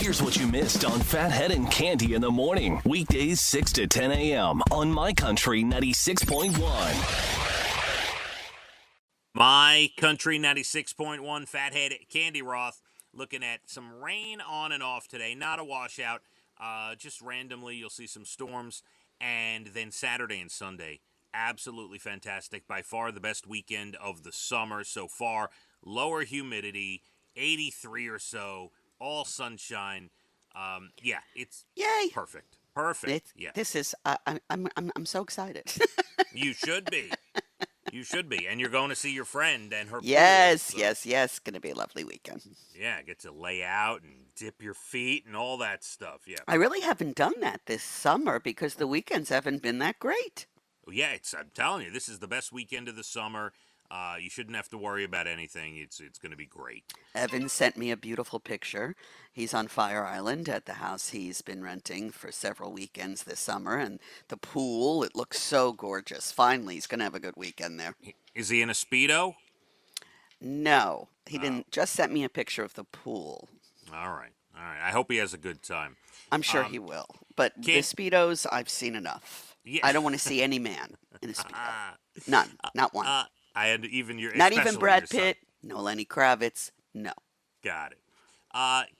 Here's what you missed on Phathead and Cande in the morning. Weekdays 6 to 10 a.m. on My Country 96.1. My Country 96.1, Phathead, Cande Roth, looking at some rain on and off today. Not a washout. Just randomly, you'll see some storms. And then Saturday and Sunday, absolutely fantastic. By far the best weekend of the summer so far. Lower humidity, 83 or so, all sunshine. It's Yay! perfect. Perfect. Yeah. This is I'm so excited. You should be. You should be. And you're going to see your friend and her Yes, pool, so. yes. Going to be a lovely weekend. Yeah, get to lay out and dip your feet and all that stuff. Yeah. I really haven't done that this summer because the weekends haven't been that great. Yeah, I'm telling you, this is the best weekend of the summer. You shouldn't have to worry about anything. It's going to be great. Evan sent me a beautiful picture. He's on Fire Island at the house he's been renting for several weekends this summer. And the pool, it looks so gorgeous. Finally, he's going to have a good weekend there. Is he in a Speedo? No, he didn't. Just sent me a picture of the pool. All right. I hope he has a good time. I'm sure he will. But the Speedos, I've seen enough. Yeah. I don't want to see any man in a Speedo. None. Not one. I had even your Not even Brad your Pitt. No Lenny Kravitz. No. Got it.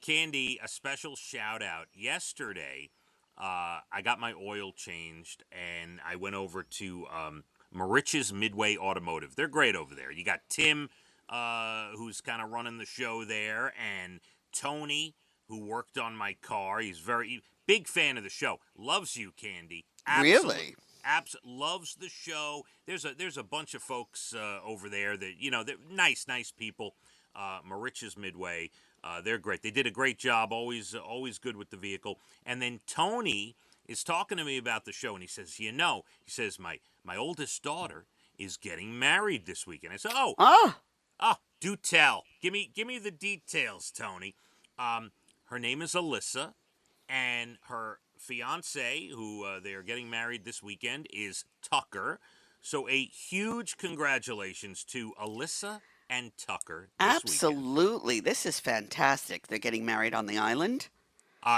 Cande, a special shout out. Yesterday, I got my oil changed and I went over to Marich's Midway Automotive. They're great over there. You got Tim, who's kind of running the show there, and Tony, who worked on my car. He's very big fan of the show. Loves you, Cande. Absolutely. Really? Loves the show. There's a bunch of folks over there that they're nice people. Marich's Midway, they're great. They did a great job. Always good with the vehicle. And then Tony is talking to me about the show, and he says, my oldest daughter is getting married this weekend. I said, do tell. Give me the details, Tony. Her name is Alyssa, and her fiance, who they are getting married this weekend, is Tucker. So a huge congratulations to Alyssa and Tucker this Absolutely. weekend. This is fantastic. They're getting married on the island?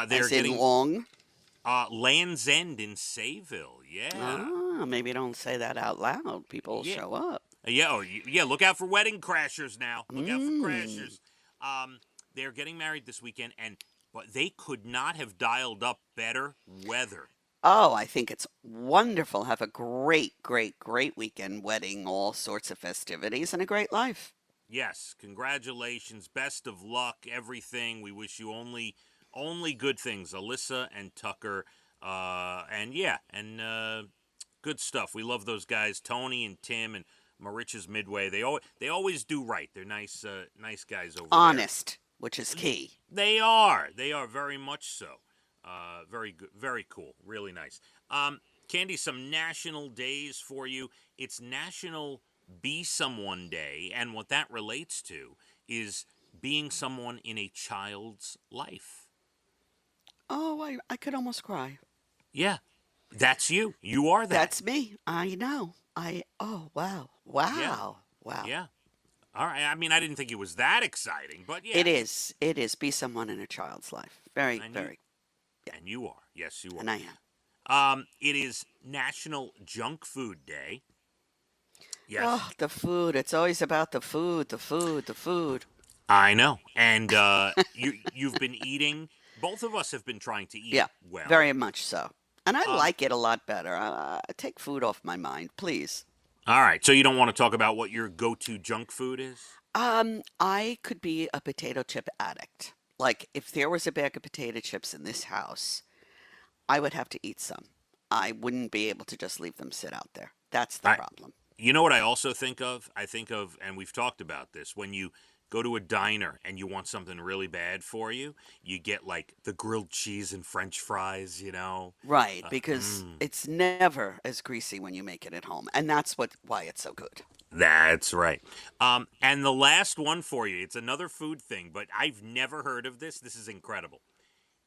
They're getting Long? Land's End in Sayville, yeah. Maybe don't say that out loud. People will show up. Yeah, look out for wedding crashers now. Look out for crashers. They're getting married this weekend, but they could not have dialed up better weather. Oh, I think it's wonderful. Have a great weekend, wedding, all sorts of festivities, and a great life. Yes, congratulations. Best of luck, everything. We wish you only good things, Alyssa and Tucker. Good stuff. We love those guys, Tony and Tim and Marich's Midway. They always do right. They're nice guys over there. Honest, which is key. They are very much so. Very good, very cool, really nice. Cande, some national days for you. It's National Be Someone Day, and what that relates to is being someone in a child's life. Oh, I could almost cry. Yeah, that's you. You are that. That's me. I know. Wow. Yeah. All right. I mean, I didn't think it was that exciting, but yeah. It is. Be someone in a child's life. Very. Yeah. And you are. Yes, you are. And I am. It is National Junk Food Day. Yes. Oh, the food. It's always about the food. I know. And you've been eating. Both of us have been trying to eat well. Very much so. And I like it a lot better. Take food off my mind, please. All right. So you don't want to talk about what your go-to junk food is? I could be a potato chip addict. Like, if there was a bag of potato chips in this house, I would have to eat some. I wouldn't be able to just leave them sit out there. That's the problem. You know what I also think of? I think of, and we've talked about this, when you go to a diner and you want something really bad for you, you get like the grilled cheese and French fries, Right, because it's never as greasy when you make it at home. And that's why it's so good. That's right. And the last one for you, it's another food thing, but I've never heard of this. This is incredible.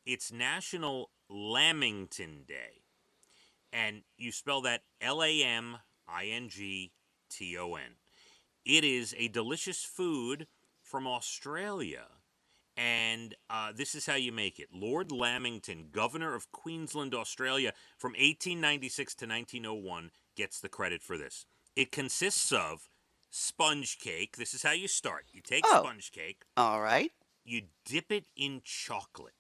It's National Lamington Day. And you spell that Lamington. It is a delicious food from Australia. And this is how you make it. Lord Lamington, governor of Queensland, Australia, from 1896 to 1901, gets the credit for this. It consists of sponge cake. This is how you start. You take Oh, sponge cake, all right. you dip it in chocolate.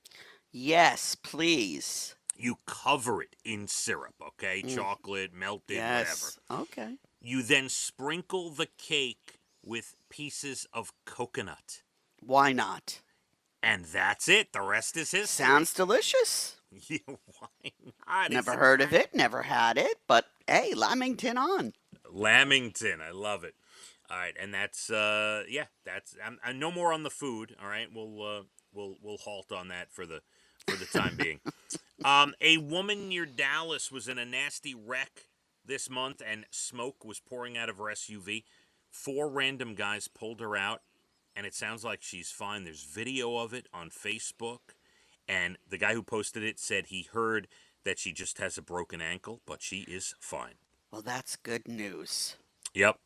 Yes, please. You cover it in syrup, okay? Chocolate, melted, whatever. Yes. Okay. You then sprinkle the cake with pieces of coconut. Why not? And that's it. The rest is history. Sounds delicious. Yeah, why not? Never heard of it, never had it, but hey, Lamington on. Lamington, I love it. All right, and that's that's no more on the food. All right, we'll halt on that for the time being. A woman near Dallas was in a nasty wreck this month, and smoke was pouring out of her SUV. 4 random guys pulled her out, and it sounds like she's fine. There's video of it on Facebook, and the guy who posted it said he heard that she just has a broken ankle, but she is fine. Well, that's good news. Yep.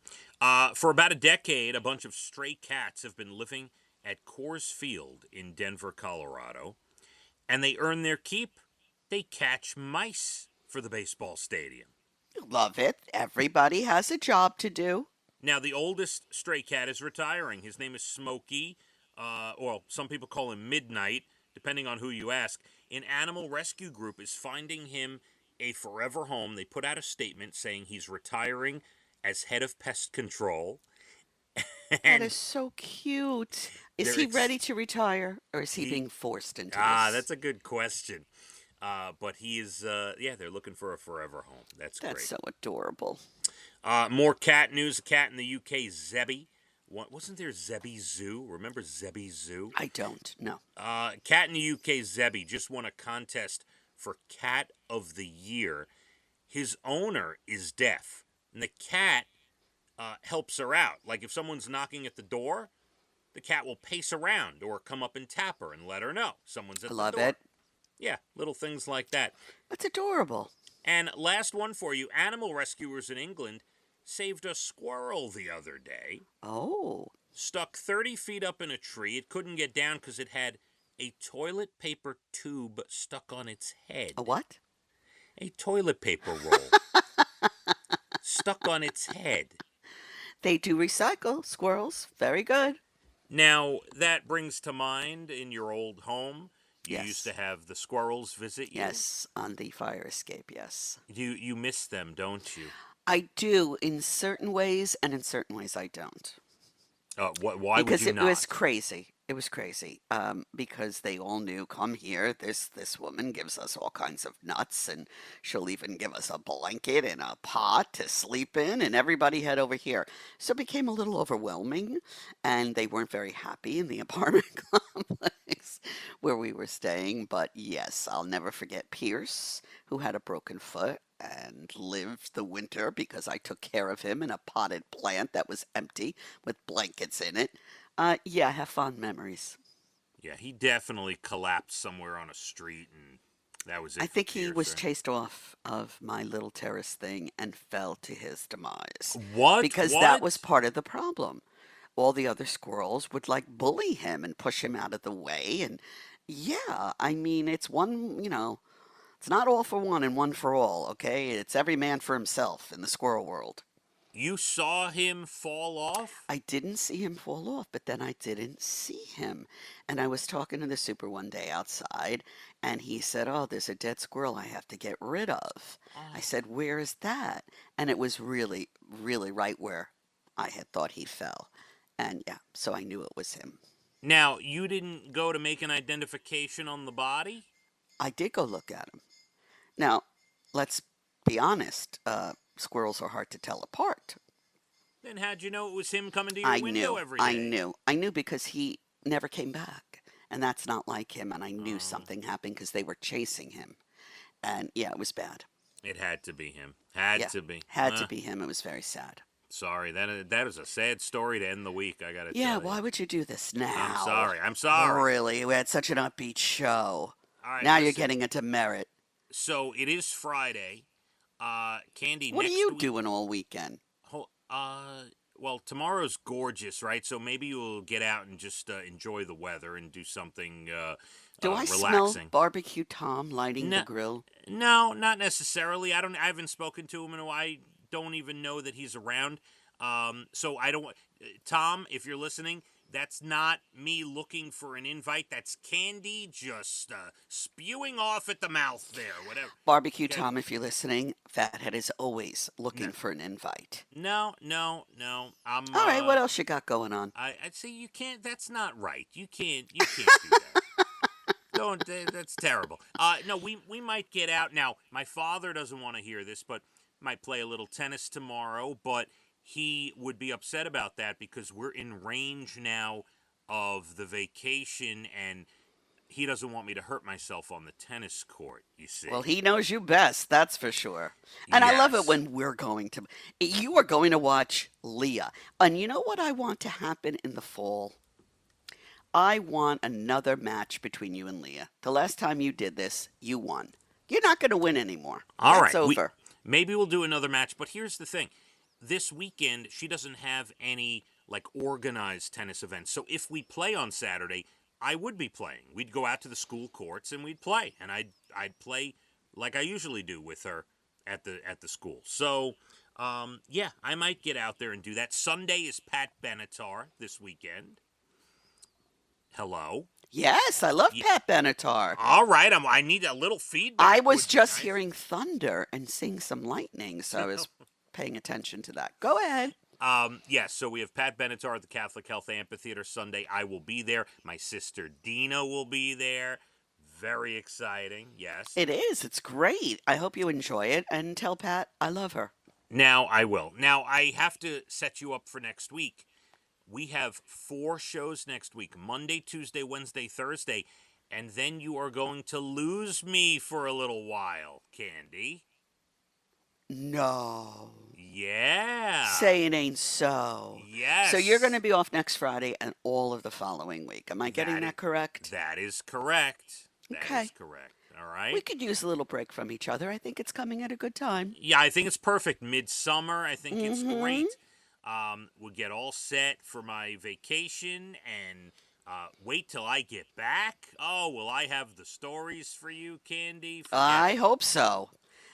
For about a decade, a bunch of stray cats have been living at Coors Field in Denver, Colorado, and they earn their keep. They catch mice for the baseball stadium. Love it. Everybody has a job to do. Now, the oldest stray cat is retiring. His name is Smokey. Well, some people call him Midnight, depending on who you ask. An animal rescue group is finding him a forever home. They put out a statement saying he's retiring as head of pest control. That is so cute. Is he ready to retire, or is he being forced into this? That's a good question. But he is, they're looking for a forever home. That's great. That's so adorable. More cat news. A cat in the UK, Zebby. Wasn't there Zebby Zoo? Remember Zebby Zoo? I don't, no. Cat in the UK, Zebby, just won a contest for Cat of the Year. His owner is deaf, and the cat helps her out. Like if someone's knocking at the door, the cat will pace around or come up and tap her and let her know someone's at the door. Love it. Yeah, little things like that. That's adorable. And last one for you. Animal rescuers in England saved a squirrel the other day. Oh. Stuck 30 feet up in a tree. It couldn't get down because it had a toilet paper tube stuck on its head. A what? A toilet paper roll stuck on its head. They do recycle, squirrels. Very good. Now, that brings to mind in your old home, you Yes. used to have the squirrels visit you. Yes, on the fire escape, yes. You miss them, don't you? I do in certain ways, and in certain ways I don't. Why Because would you it not? was crazy. It was crazy. Because they all knew, come here, this woman gives us all kinds of nuts, and she'll even give us a blanket and a pot to sleep in, and everybody head over here. So it became a little overwhelming, and they weren't very happy in the apartment complex where we were staying. But yes, I'll never forget Pierce, who had a broken foot and lived the winter because I took care of him in a potted plant that was empty with blankets in it. Yeah, I have fond memories. Yeah, he definitely collapsed somewhere on a street, and that was it. I think he was Pearson. chased off of my little terrace thing and fell to his demise. What? Because that was part of the problem. All the other squirrels would like bully him and push him out of the way. And yeah, I mean, it's it's not all for one and one for all, okay? It's every man for himself in the squirrel world. You saw him fall off? I didn't see him fall off, but then I didn't see him. And I was talking to the super one day outside, and he said, oh, there's a dead squirrel I have to get rid of. I said, where is that? And it was really, really right where I had thought he fell. And yeah, so I knew it was him. Now, you didn't go to make an identification on the body? I did go look at him. Now, let's be honest. Squirrels are hard to tell apart. Then how'd you know it was him coming to your window every day? I knew because he never came back. And that's not like him. And I knew something happened because they were chasing him. And yeah, it was bad. It had to be him. Had to be. Had to be him. It was very sad. Sorry, that is a sad story to end the week, I gotta tell you. Yeah, why would you do this now? I'm sorry. Really? We had such an upbeat show. All right, Now you're listen. getting into merit. So it is Friday. Cande, What are next you week, doing all weekend? Well, tomorrow's gorgeous, right? So maybe you'll get out and just enjoy the weather and do something Do I smell relaxing. barbecue Tom lighting the No, grill? no, not necessarily. I haven't spoken to him, and I don't even know that he's around. So I don't. Tom, if you're listening, that's not me looking for an invite. That's Cande just spewing off at the mouth there. Whatever. Barbecue Okay. Tom, if you're listening, Fathead is always No, looking for an invite. no, no, no. I'm. All right, what else you got going on? I'd say you can't. That's not right. You can't. You can't do that. Don't. That's terrible. No, we might get out now. My father doesn't want to hear this, but might play a little tennis tomorrow. But he would be upset about that because we're in range now of the vacation, and he doesn't want me to hurt myself on the tennis court. You see? Well, he knows you best, that's for sure. And I love it Yes. when you are going to watch Leah. And you know what I want to happen in the fall? I want another match between you and Leah. The last time you did this, you won. You're not going to win anymore. All That's right. over. Maybe we'll do another match. But here's the thing. This weekend, she doesn't have any like organized tennis events. So if we play on Saturday, I would be playing. We'd go out to the school courts and we'd play. And I'd play like I usually do with her at the school. So yeah, I might get out there and do that. Sunday is Pat Benatar this weekend. Hello. Yes, I love Ye- Pat Benatar. All right. I need a little feedback. I was would be just nice. hearing thunder and seeing some lightning, so I was paying attention to that. Go ahead. Yes, so we have Pat Benatar at the Catholic Health Amphitheater Sunday. I will be there. My sister Dina will be there. Very exciting. Yes. It is. It's great. I hope you enjoy it and tell Pat I love her. Now I will. Now I have to set you up for next week. We have 4 shows next week: Monday, Tuesday, Wednesday, Thursday, and then you are going to lose me for a little while, Cande. No. Yeah. Say it ain't so. Yes. So you're going to be off next Friday and all of the following week. Am I getting that correct? That is correct. That is Okay. correct. All right. We could use a little break from each other. I think it's coming at a good time. Yeah, I think it's perfect. Midsummer, I think it's Mhm. great. We'll get all set for my vacation and wait till I get back. Oh, will I have the stories for you, Cande? Forget I it. hope so.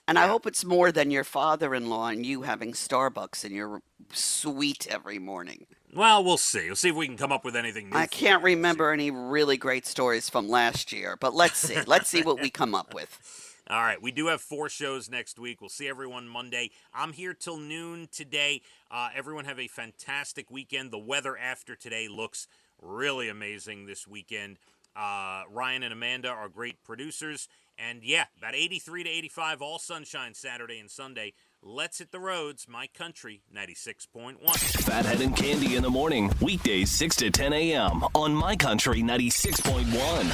And I Yeah. hope it's more than your father-in-law and you having Starbucks in your suite every morning. Well, we'll see. We'll see if we can come up with anything new. I for can't you. remember any really great stories from last year, but let's see. Let's see what we come up with. All right, we do have 4 shows next week. We'll see everyone Monday. I'm here till noon today. Everyone have a fantastic weekend. The weather after today looks really amazing this weekend. Ryan and Amanda are great producers. And yeah, about 83 to 85, all sunshine Saturday and Sunday. Let's hit the roads. My Country 96.1. Fathead and Cande in the morning, weekdays 6 to 10 a.m. on My Country 96.1.